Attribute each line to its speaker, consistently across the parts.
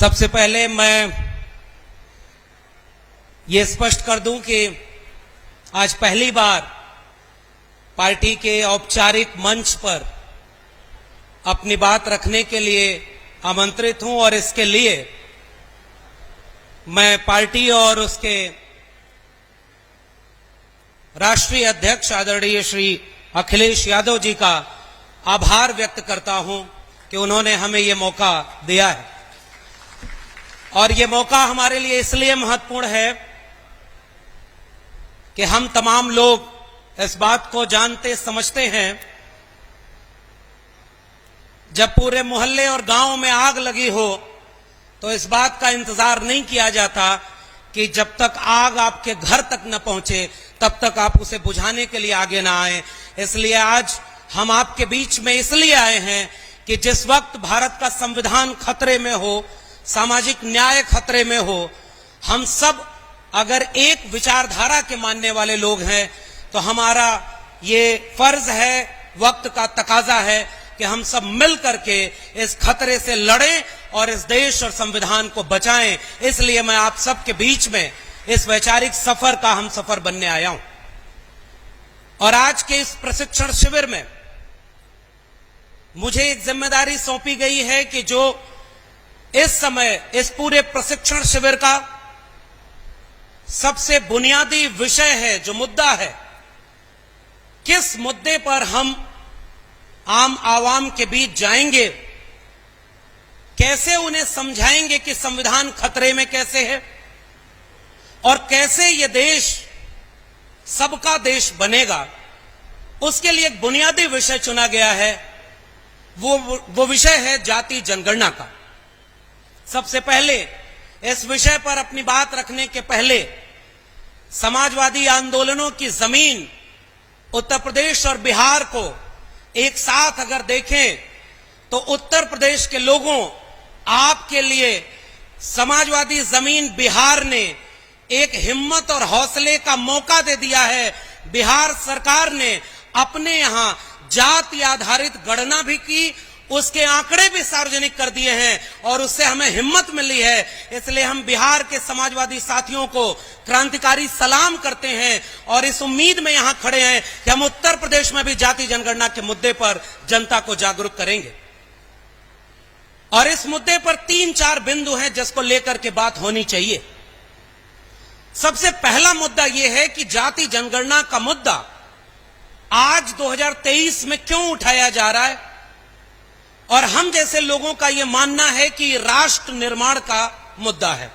Speaker 1: सबसे पहले मैं ये स्पष्ट कर दूं कि आज पहली बार पार्टी के औपचारिक मंच पर अपनी बात रखने के लिए आमंत्रित हूं और इसके लिए मैं पार्टी और उसके राष्ट्रीय अध्यक्ष आदरणीय श्री अखिलेश यादव जी का आभार व्यक्त करता हूं कि उन्होंने हमें ये मौका दिया है। और ये मौका हमारे लिए इसलिए महत्वपूर्ण है कि हम तमाम लोग इस बात को जानते समझते हैं, जब पूरे मोहल्ले और गांव में आग लगी हो तो इस बात का इंतजार नहीं किया जाता कि जब तक आग आपके घर तक न पहुंचे तब तक आप उसे बुझाने के लिए आगे ना आए। इसलिए आज हम आपके बीच में इसलिए आए हैं कि जिस वक्त भारत का संविधान खतरे में हो, सामाजिक न्याय खतरे में हो, हम सब अगर एक विचारधारा के मानने वाले लोग हैं तो हमारा ये फर्ज है, वक्त का तकाजा है कि हम सब मिल करके इस खतरे से लड़ें और इस देश और संविधान को बचाएं। इसलिए मैं आप सबके बीच में इस वैचारिक सफर का हम सफर बनने आया हूं। और आज के इस प्रशिक्षण शिविर में मुझे एक जिम्मेदारी सौंपी गई है कि जो इस समय इस पूरे प्रशिक्षण शिविर का सबसे बुनियादी विषय है, जो मुद्दा है, किस मुद्दे पर हम आम आवाम के बीच जाएंगे, कैसे उन्हें समझाएंगे कि संविधान खतरे में कैसे है और कैसे यह देश सबका देश बनेगा, उसके लिए एक बुनियादी विषय चुना गया है। वो विषय है जाति जनगणना का। सबसे पहले इस विषय पर अपनी बात रखने के पहले समाजवादी आंदोलनों की जमीन उत्तर प्रदेश और बिहार को एक साथ अगर देखें तो उत्तर प्रदेश के लोगों, आपके लिए समाजवादी जमीन बिहार ने एक हिम्मत और हौसले का मौका दे दिया है। बिहार सरकार ने अपने यहां जाति आधारित गणना भी की, उसके आंकड़े भी सार्वजनिक कर दिए हैं और उससे हमें हिम्मत मिली है। इसलिए हम बिहार के समाजवादी साथियों को क्रांतिकारी सलाम करते हैं और इस उम्मीद में यहां खड़े हैं कि हम उत्तर प्रदेश में भी जाति जनगणना के मुद्दे पर जनता को जागरूक करेंगे। और इस मुद्दे पर 3-4 बिंदु हैं जिसको लेकर के बात होनी चाहिए। सबसे पहला मुद्दा यह है कि जाति जनगणना का मुद्दा आज 2023 में क्यों उठाया जा रहा है, और हम जैसे लोगों का यह मानना है कि राष्ट्र निर्माण का मुद्दा है।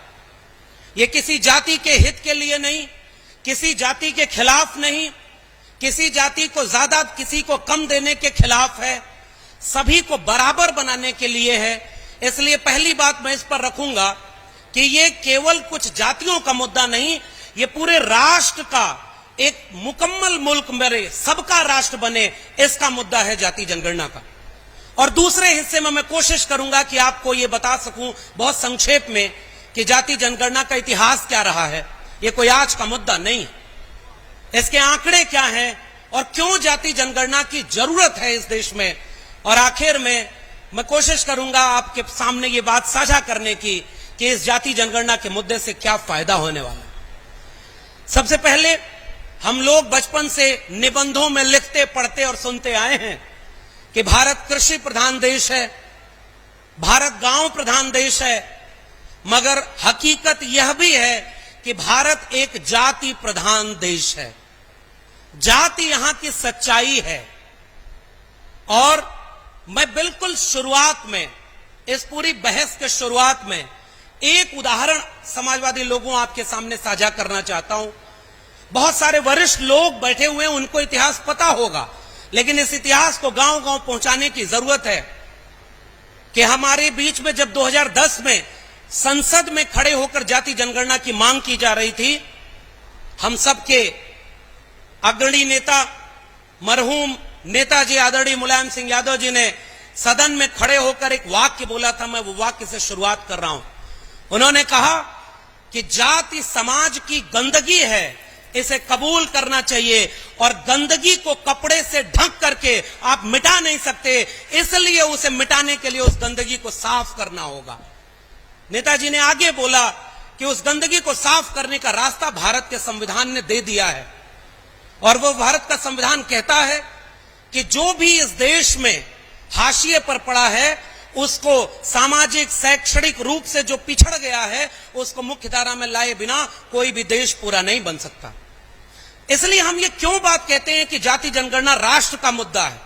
Speaker 1: यह किसी जाति के हित के लिए नहीं, किसी जाति के खिलाफ नहीं, किसी जाति को ज्यादा किसी को कम देने के खिलाफ है, सभी को बराबर बनाने के लिए है। इसलिए पहली बात मैं इस पर रखूंगा कि यह केवल कुछ जातियों का मुद्दा नहीं, यह पूरे राष्ट्र का, एक मुकम्मल मुल्क मेरे सबका राष्ट्र बने, इसका मुद्दा है जाति जनगणना का। और दूसरे हिस्से में मैं कोशिश करूंगा कि आपको यह बता सकूं बहुत संक्षेप में कि जाति जनगणना का इतिहास क्या रहा है। यह कोई आज का मुद्दा नहीं है, इसके आंकड़े क्या हैं और क्यों जाति जनगणना की जरूरत है इस देश में। और आखिर में मैं कोशिश करूंगा आपके सामने ये बात साझा करने की कि इस जाति जनगणना के मुद्दे से क्या फायदा होने वाला है। सबसे पहले हम लोग बचपन से निबंधों में लिखते, पढ़ते और सुनते आए हैं कि भारत कृषि प्रधान देश है, भारत गांव प्रधान देश है, मगर हकीकत यह भी है कि भारत एक जाति प्रधान देश है। जाति यहां की सच्चाई है। और मैं बिल्कुल शुरुआत में, इस पूरी बहस के शुरुआत में एक उदाहरण समाजवादी लोगों आपके सामने साझा करना चाहता हूं। बहुत सारे वरिष्ठ लोग बैठे हुए हैं, उनको इतिहास पता होगा, लेकिन इस इतिहास को गांव-गांव पहुंचाने की जरूरत है कि हमारे बीच में जब 2010 में संसद में खड़े होकर जाति जनगणना की मांग की जा रही थी, हम सबके अग्रणी नेता मरहूम नेताजी आदरणीय मुलायम सिंह यादव जी ने सदन में खड़े होकर एक वाक्य बोला था। मैं वो वाक्य से शुरुआत कर रहा हूं। उन्होंने कहा कि जाति समाज की गंदगी है, इसे कबूल करना चाहिए और गंदगी को कपड़े से ढक करके आप मिटा नहीं सकते, इसलिए उसे मिटाने के लिए उस गंदगी को साफ करना होगा। नेताजी ने आगे बोला कि उस गंदगी को साफ करने का रास्ता भारत के संविधान ने दे दिया है। और वो भारत का संविधान कहता है कि जो भी इस देश में हाशिए पर पड़ा है, उसको सामाजिक शैक्षणिक रूप से जो पिछड़ गया है, उसको मुख्य धारा में लाए बिना कोई भी देश पूरा नहीं बन सकता। इसलिए हम ये क्यों बात कहते हैं कि जाति जनगणना राष्ट्र का मुद्दा है,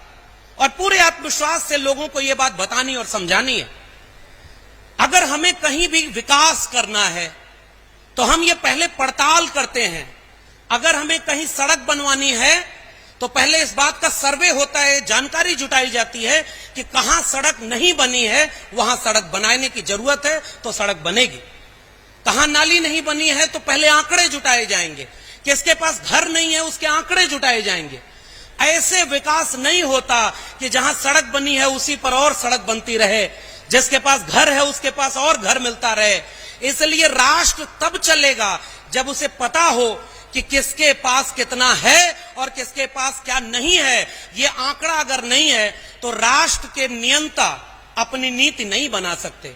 Speaker 1: और पूरे आत्मविश्वास से लोगों को यह बात बतानी और समझानी है। अगर हमें कहीं भी विकास करना है तो हम ये पहले पड़ताल करते हैं। अगर हमें कहीं सड़क बनवानी है तो पहले इस बात का सर्वे होता है, जानकारी जुटाई जाती है कि कहां सड़क नहीं बनी है, वहां सड़क बनाने की जरूरत है तो सड़क बनेगी। कहां नाली नहीं बनी है तो पहले आंकड़े जुटाए जाएंगे, किसके पास घर नहीं है उसके आंकड़े जुटाए जाएंगे। ऐसे विकास नहीं होता कि जहां सड़क बनी है उसी पर और सड़क बनती रहे, जिसके पास घर है उसके पास और घर मिलता रहे। इसलिए राष्ट्र तब चलेगा जब उसे पता हो कि किसके पास कितना है और किसके पास क्या नहीं है। ये आंकड़ा अगर नहीं है तो राष्ट्र के नियंता अपनी नीति नहीं बना सकते।